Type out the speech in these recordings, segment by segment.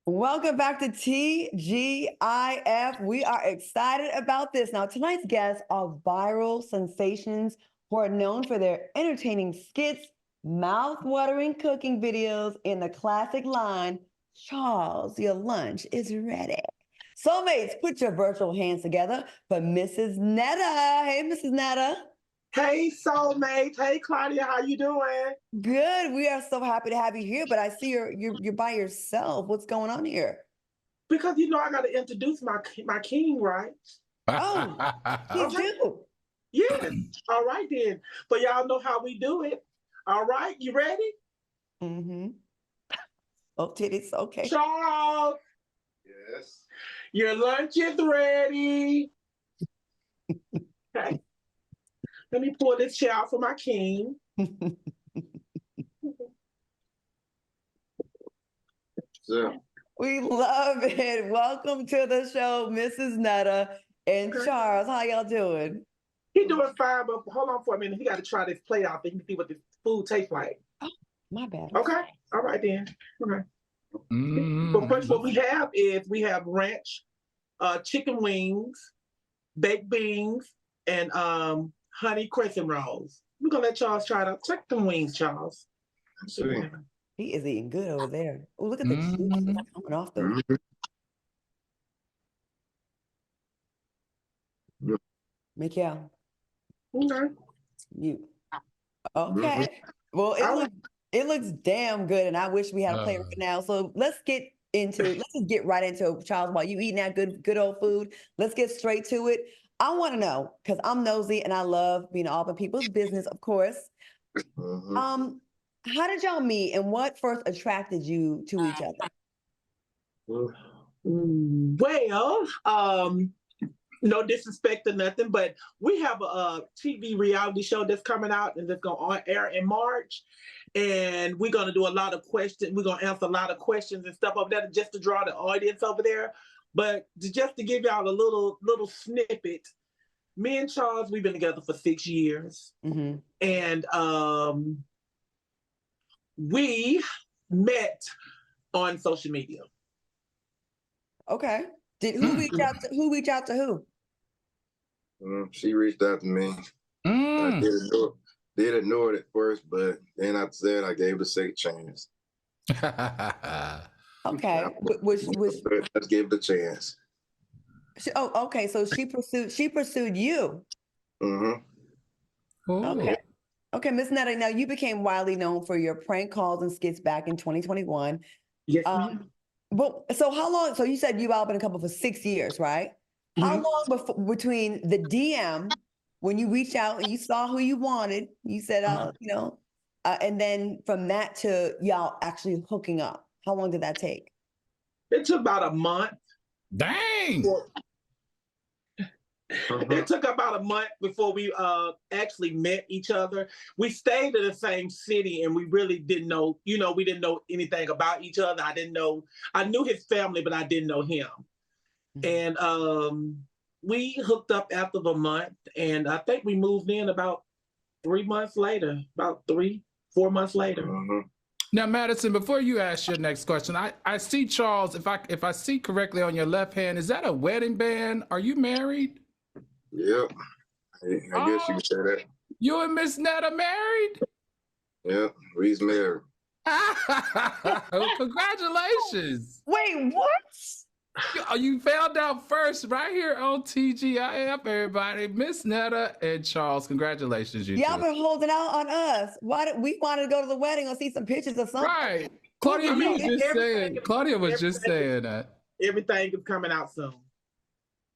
Welcome back to TGIF. We are excited about this. Now, tonight's guests are viral sensations who are known for their entertaining skits, mouth-watering cooking videos, and the classic line, Charles, your lunch is ready. Soulmates, put your virtual hands together for Mrs. Netta. Hey, Mrs. Netta. Hey, soulmate. Hey, Claudia. How you doing? Good. We are so happy to have you here, but I see you're by yourself. What's going on here? Because I got to introduce my king, right? Oh, you do. Yes. All right then. But y'all know how we do it. All right, you ready? Mm-hmm. Oh, titties. Okay. Charles, Yes. your lunch is ready. Okay. Let me pour this chair out for my king. So, We love it. Welcome to the show, Mrs. Netta and Charles. How y'all doing? He doing fine, but hold on for a minute. He got to try this plate out so he can see what this food tastes like. Oh, my bad. Okay. All right then. Okay. But first, what we have ranch, chicken wings, baked beans, and honey crescent rolls. We're gonna let Charles try it out. Check them wings, Charles. sweet. He is eating good over there. Oh, look at the juice that's coming off the. Mikael, Okay. you. Okay. Well, it looks damn good, and I wish we had a player right now. So let's just get right into it, Charles. While you eating that good old food, let's get straight to it. I want to know, because I'm nosy and I love being all in people's business, of course. How did y'all meet, and what first attracted you to each other? Well, no disrespect or nothing, but we have a TV reality show that's coming out and that's going to air in March. And we're going to do a lot of questions. We're going to answer a lot of questions and stuff over there just to draw the audience over there. But just to give y'all a little snippet, me and Charles, we've been together for 6 years. Mm-hmm. And we met on social media. Okay. Did who reach out to who? She reached out to me. I did ignore it at first, but then after that, I gave it a second chance. Okay. Let's give it a chance. Okay. So she pursued you. Mm-hmm. Okay. Okay, Miss Netta, now you became widely known for your prank calls and skits back in 2021. Yes. But so how long? So you said you've all been a couple for 6 years, right? How long between the DM when you reached out and you saw who you wanted, you said, and then from that to y'all actually hooking up? How long did that take? It took about a month. Dang. It took about a month before we actually met each other. We stayed in the same city and we really didn't know, we didn't know anything about each other. I knew his family, but I didn't know him. And we hooked up after a month, and I think we moved in about 3 months later, about 3-4 months later. Now, Madison, before you ask your next question, I see Charles, if I see correctly on your left hand, is that a wedding band? Are you married? Yep. I guess you could say that. You and Miss Netta married? Yep, we's married. Congratulations. Wait, what? You found out first right here on TGIF, everybody. Miss Netta and Charles, congratulations, you Y'all two. been holding out on us. Why we wanted to go to the wedding or see some pictures or something? Right. Claudia was just saying that. Everything is coming out soon.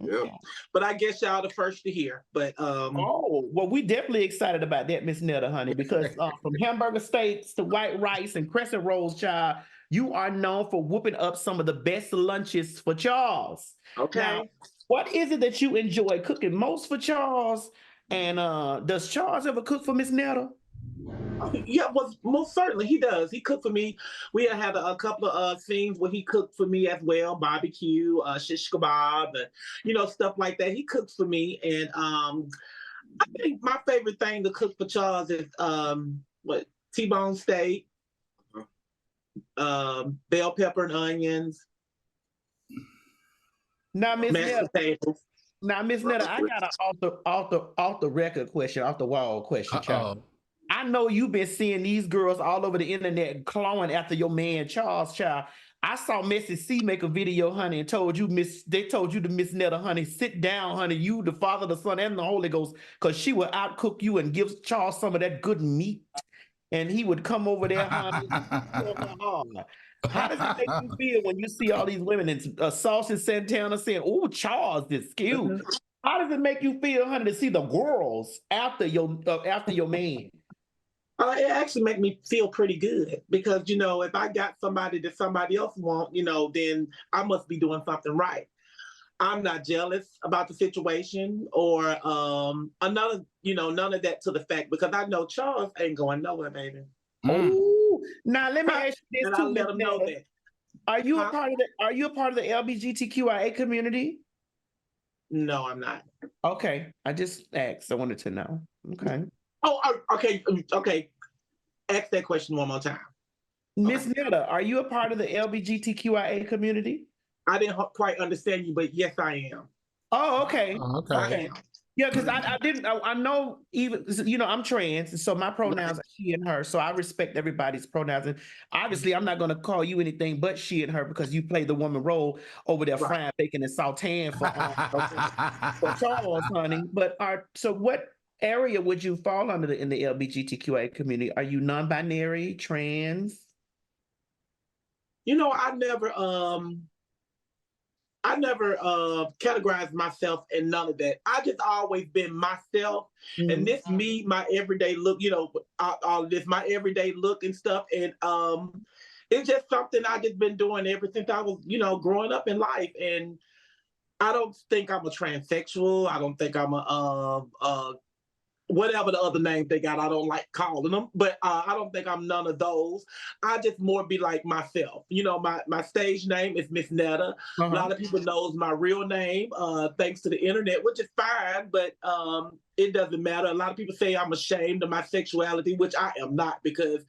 Yep. But I guess y'all the first to hear. But well, we definitely excited about that, Miss Netta, honey, because from hamburger steaks to white rice and crescent rolls, child, you are known for whooping up some of the best lunches for Charles. Okay. Now, what is it that you enjoy cooking most for Charles? And does Charles ever cook for Miss Netta? Yeah, well, most certainly he does. He cooked for me. We had a couple of scenes where he cooked for me as well, barbecue, shish kebab, and stuff like that. He cooks for me, and I think my favorite thing to cook for Charles is T-bone steak, bell pepper and onions, Now, Miss Mashed Netta. potatoes. Now, Miss Netta, I got an off the record question, off the wall question, child. I know you've been seeing these girls all over the internet clawing after your man Charles, child. I saw Missy C make a video, honey, and they told you to Miss Netta, honey, sit down, honey. You, the Father, the Son, and the Holy Ghost, because she will outcook you and give Charles some of that good meat. And he would come over there, honey. How does it make you feel when you see all these women in Sauce and Santana saying, "Oh, Charles is cute"? How does it make you feel, honey, to see the girls after your man? It actually make me feel pretty good because, you know, if I got somebody that somebody else want, you know, then I must be doing something right. I'm not jealous about the situation or none of that to the fact because I know Charles ain't going nowhere, baby. Oh, now let me ask you this and too, I let him know that. Are you a part of the LGBTQIA community? No, I'm not. Okay, I just asked. I wanted to know. Okay. Oh, okay. Ask that question one more time. Miss Netta, are you a part of the LGBTQIA community? I didn't quite understand you, but yes, I am. Oh, okay. Okay. Yeah, because I know even, you know, I'm trans, so my pronouns are she and her, so I respect everybody's pronouns. And obviously, I'm not going to call you anything but she and her because you play the woman role over there frying, baking, and sauteing for Charles, honey. But so what area would you fall under in the LGBTQIA community? Are you non-binary, trans? You know, I never categorized myself in none of that. I just always been myself, and this me, my everyday look. You know, all this my everyday look and stuff, and it's just something I just been doing ever since I was, you know, growing up in life. And I don't think I'm a transsexual. I don't think I'm a whatever the other names they got. I don't like calling them, but I don't think I'm none of those. I just more be like myself. You know, my stage name is Miss Netta. A lot of people knows my real name thanks to the internet, which is fine, but it doesn't matter. A lot of people say I'm ashamed of my sexuality, which I am not, because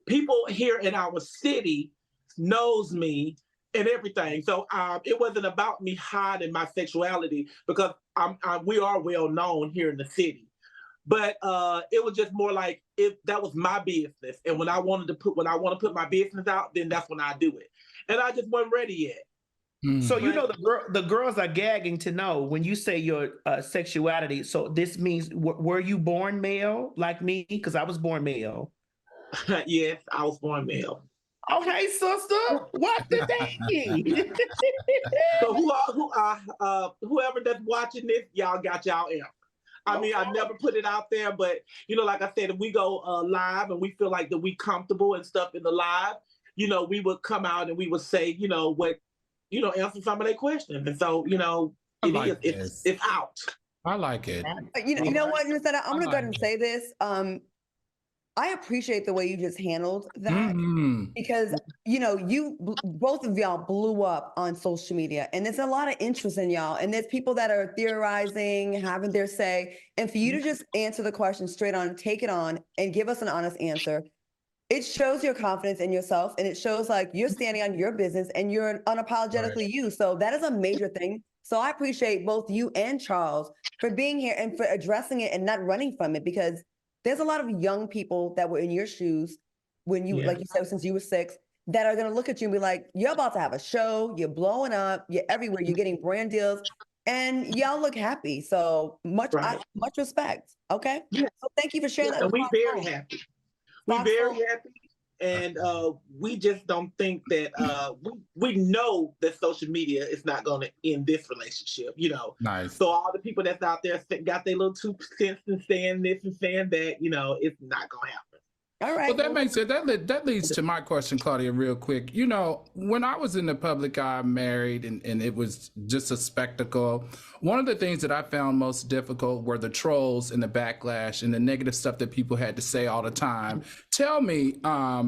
people here in our city knows me and everything. So it wasn't about me hiding my sexuality because we are well known here in the city. But it was just more like that was my business, and when I want to put my business out, then that's when I do it. And I just wasn't ready yet. So you know the girls are gagging to know when you say your sexuality. So this means were you born male like me? Because I was born male. Yes, I was born male. Okay, sister, watch the baby. So whoever that's watching this, y'all got y'all answer. I mean, I never put it out there, but, you know, like I said, if we go live and we feel like that we comfortable and stuff in the live, you know, we would come out and we would say, you know, answer some of their questions. And so, you know, it's out. I like it. You know what, Miss Netta, I'm going to go ahead and say this. I appreciate the way you just handled that because, you know, both of y'all blew up on social media and there's a lot of interest in y'all and there's people that are theorizing, having their say. And for you to just answer the question straight on, take it on and give us an honest answer, it shows your confidence in yourself and it shows like you're standing on your business and you're unapologetically you. So that is a major thing. So I appreciate both you and Charles for being here and for addressing it and not running from it, because there's a lot of young people that were in your shoes when you, like you said, since you were 6, that are going to look at you and be like, you're about to have a show, you're blowing up, you're everywhere, you're getting brand deals, and y'all look happy. So much respect. Okay. Yeah. So thank you for sharing that. And we're very happy. We're very happy. And we just don't think that we know that social media is not going to end this relationship, you know. Nice. So all the people that's out there got their little 2 cents and saying this and saying that, you know, it's not going to happen. All right. Well, that makes it. That leads to my question, Claudia, real quick. You know, when I was in the public eye married and it was just a spectacle, one of the things that I found most difficult were the trolls and the backlash and the negative stuff that people had to say all the time. Tell me, how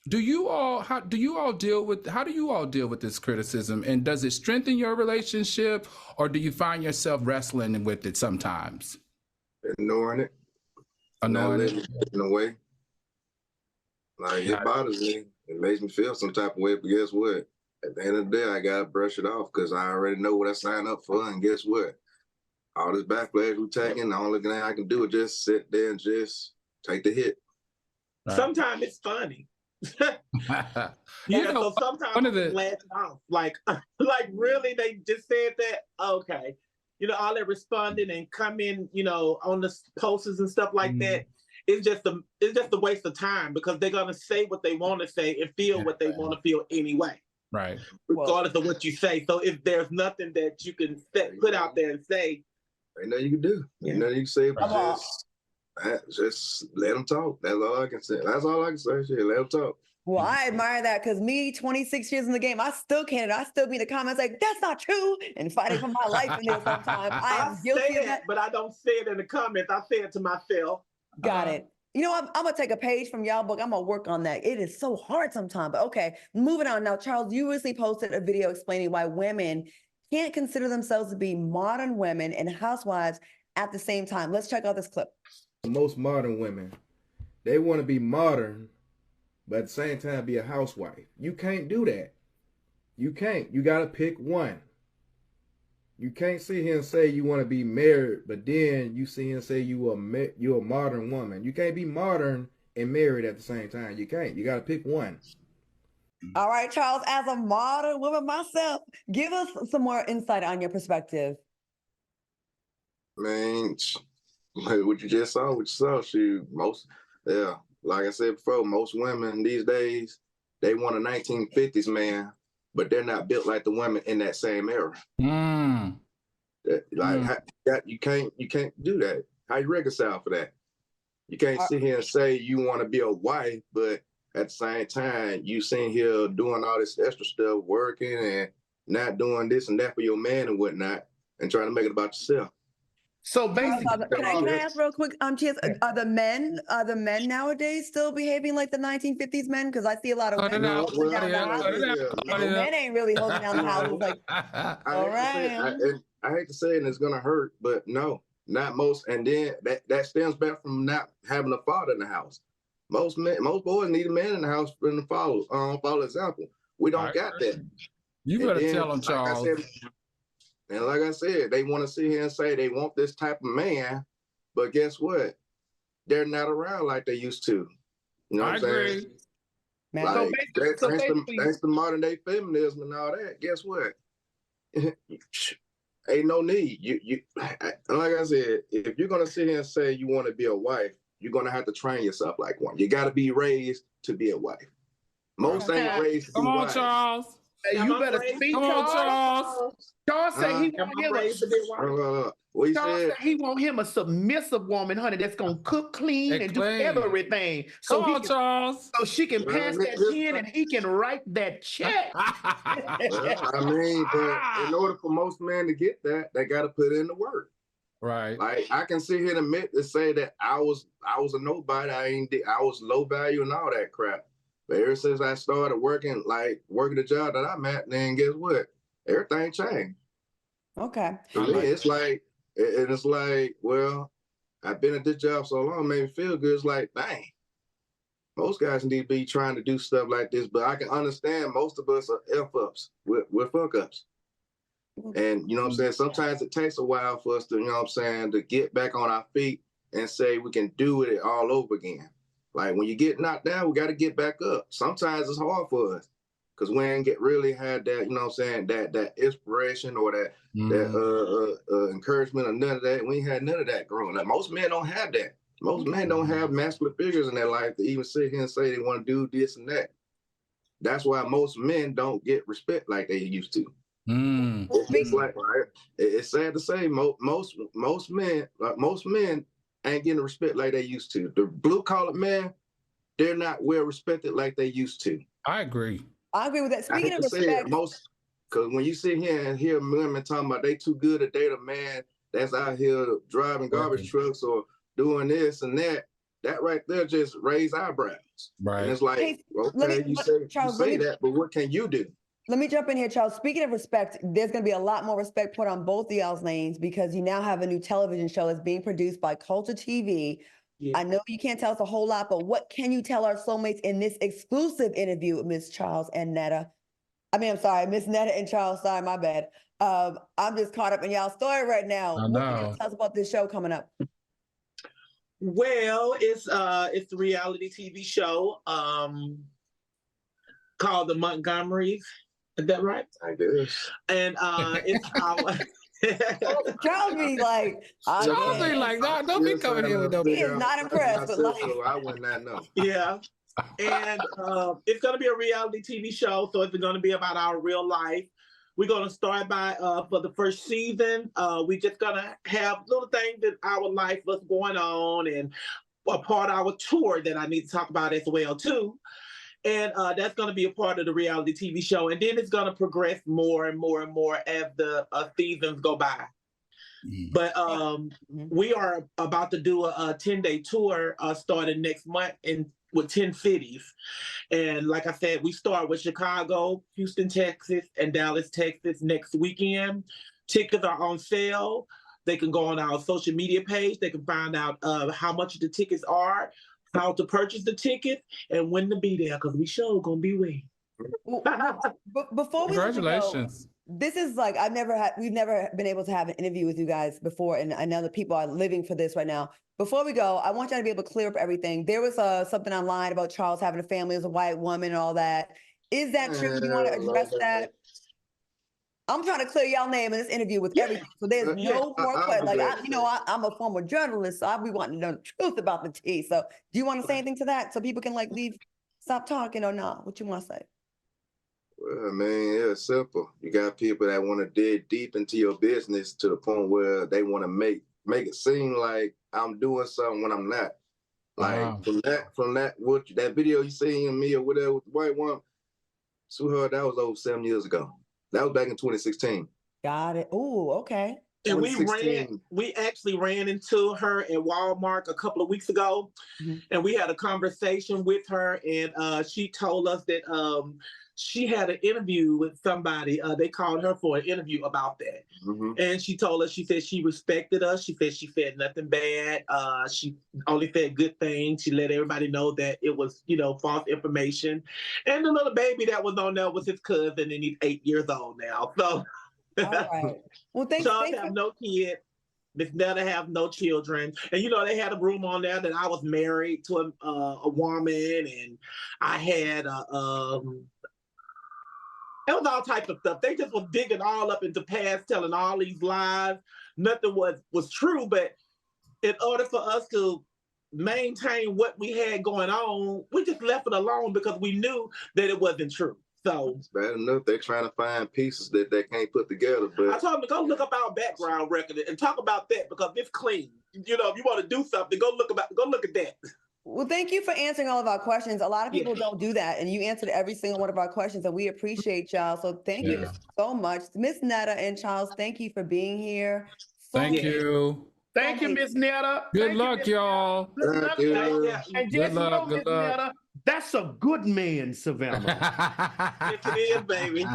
do you all deal with this criticism, and does it strengthen your relationship, or do you find yourself wrestling with it sometimes? Ignoring it. Not letting it get in the way. Like, it bothers me. It makes me feel some type of way, but guess what? at the end of the day, I gotta brush it off because I already know what I signed up for. And guess what? All this backlash we taking, the only thing I can do is just sit there and just take the hit. Right. Sometimes it's funny. You know, so sometimes one of I'm the laughing off. Like really, they just said that? Okay. All that responding and coming, on the posters and stuff like that. It's just a waste of time because they're gonna say what they want to say and feel what they want to feel anyway. right. Regardless of what you say. So if there's nothing that you can put out there and say, ain't nothing you can do. Ain't nothing you can say, but just let them talk. That's all I can say. That's all I can say. Shit, let them talk. Well, I admire that because me, 26 years in the game, I still can't. I still be in the comments like, that's not true, and fighting for my life in there sometimes. I am guilty of that. But I don't say it in the comments. I say it to myself. Got it. I'm going to take a page from y'all book. I'm going to work on that. It is so hard sometimes. But okay, moving on. Now, Charles, you recently posted a video explaining why women can't consider themselves to be modern women and housewives at the same time. Let's check out this clip. Most modern women, they want to be modern, but at the same time be a housewife. You can't do that. You can't. You got to pick one. You can't sit here and say you want to be married, but then you sit here and say you're a modern woman. You can't be modern and married at the same time. You can't. You got to pick one. All right, Charles, as a modern woman myself, give us some more insight on your perspective. Man, what you just saw, shoot, like I said before, most women these days, they want a 1950s man, but they're not built like the women in that same era. You can't do that. How you reconcile for that? You can't sit here and say you want to be a wife, but at the same time, you sitting here doing all this extra stuff, working and not doing this and that for your man and whatnot, and trying to make it about yourself. So basically, can I ask real quick, Chance, are the men nowadays still behaving like the 1950s men? Because I see a lot of women holding down the houses, and the men ain't really holding down the houses. Like, all right. I hate to say it, and it's gonna hurt, but no, not most. And then that stems back from not having a father in the house. Most boys need a man in the house for them to follow example. We don't got that. You better tell them, Charles. And like I said, they want to sit here and say they want this type of man, but guess what? They're not around like they used to. You know what I'm saying? Man, like, thanks to modern day feminism and all that, guess what? Ain't no need. Like I said, if you're gonna sit here and say you want to be a wife, you're gonna have to train yourself like one. You got to be raised to be a wife. Most ain't raised to be wives. Come on, Charles. Hey, you better speak, Charles. Charles said he want him he want him a submissive woman, honey, that's gonna cook, clean, and do everything. Charles. So she can pass that pen and he can write that check. I mean, but in order for most men to get that, they got to put in the work. Right. Like I can sit here and admit to say that I was a nobody. I was low value and all that crap. But ever since I started working the job that I'm at, then guess what? Everything changed. Okay. To me, it's like, well, I've been at this job so long, it made me feel good. It's like, dang, most guys need to be trying to do stuff like this, but I can understand most of us are F-ups. We're fuck-ups. And, you know what I'm saying? Sometimes it takes a while for us to, you know what I'm saying, to get back on our feet and say we can do it all over again. Like when you get knocked down, we got to get back up. Sometimes it's hard for us because we ain't really had that, you know what I'm saying, that inspiration or that encouragement or none of that. We ain't had none of that growing up. Most men don't have that. Most men don't have masculine figures in their life to even sit here and say they want to do this and that. That's why most men don't get respect like they used to. It's like, right? It's sad to say most men ain't getting respect like they used to. The blue collar men, they're not well respected like they used to. I agree with that. Speaking of respect, because when you sit here and hear women talking about they too good to date a man that's out here driving garbage trucks or doing this and that right there just raise eyebrows. Right. And it's like, you say that, but what can you do? Let me jump in here, Charles. Speaking of respect, there's going to be a lot more respect put on both of y'all's names because you now have a new television show that's being produced by Culture TV. Yeah. I know you can't tell us a whole lot, but what can you tell our soulmates in this exclusive interview with Ms. Charles and Netta I mean, I'm sorry, Miss Netta and Charles. Sorry, my bad. I'm just caught up in y'all's story right now. I What can know. you tell us about this show coming up? Well, it's a reality TV show called The Montgomerys. Is that right? I guess. And it's our Charles be like, I Charles be guess. like, no, don't be coming here with no. He is not impressed, but like, So I would not know. yeah. And it's going to be a reality TV show, so it's going to be about our real life. We're going to start by for the first season. We're just going to have little things in our life, what's going on, and a part of our tour that I need to talk about as well too. And that's going to be a part of the reality TV show. And then it's going to progress more and more and more as the seasons go by. But we are about to do a 10-day tour starting next month with 10 cities. And like I said, we start with Chicago, Houston, Texas, and Dallas, Texas next weekend. Tickets are on sale. They can go on our social media page. They can find out how much the tickets are, how to purchase the ticket, and when to be there, because we sure gonna be waiting. Before we Congratulations. this is like we've never been able to have an interview with you guys before, and I know that people are living for this right now. Before we go, I want y'all to be able to clear up everything. There was something online about Charles having a family as a white woman and all that. Is that true? Do you want to address that? I'm trying to clear y'all name in this interview with everything, so there's no more questions. Like I'm a former journalist, so I'll be wanting to know the truth about the tea. So, do you want to say anything to that so people can like stop talking or not? What you want to say? Well, man, it's simple. You got people that want to dig deep into your business to the point where they want to make it seem like I'm doing something when I'm not. Like from that video you seen of me or whatever with the white woman, sweetheart, that was over 7 years ago. That was back in 2016. Got it. Oh, okay. And we actually ran into her at Walmart a couple of weeks ago, and we had a conversation with her, and she told us that she had an interview with somebody. They called her for an interview about that. And she told us, she said she respected us. She said nothing bad. She only said good things. She let everybody know that it was, false information. And the little baby that was on there was his cousin, and he's 8 years old now. So, all right. Well, thanks. Charles have no kid. Miss Netta have no children. And, they had a room on there that I was married to a woman, and I had it was all types of stuff. They just was digging all up into past, telling all these lies. Nothing was true, but in order for us to maintain what we had going on, we just left it alone because we knew that it wasn't true. So it's bad enough they're trying to find pieces that they can't put together. But I told them to go look up our background record and talk about that because it's clean. If you want to do something, go look at that. Well, thank you for answering all of our questions. A lot of people don't do that, and you answered every single one of our questions, and we appreciate y'all. So thank you so much. Miss Netta and Charles, thank you for being here. Thank you. Thank you, Miss Netta. Good luck, y'all. Thank you. And just know, Miss Netta, that's a good man, Savannah. Yes, it is, baby.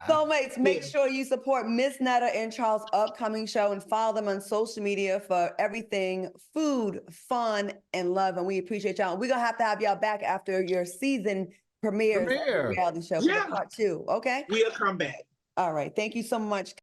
Soulmates, make sure you support Miss Netta and Charles' upcoming show and follow them on social media for everything food, fun, and love. And we appreciate y'all. We're going to have y'all back after your season premieres of the reality show for part 2. Okay? We'll come back. All right. Thank you so much.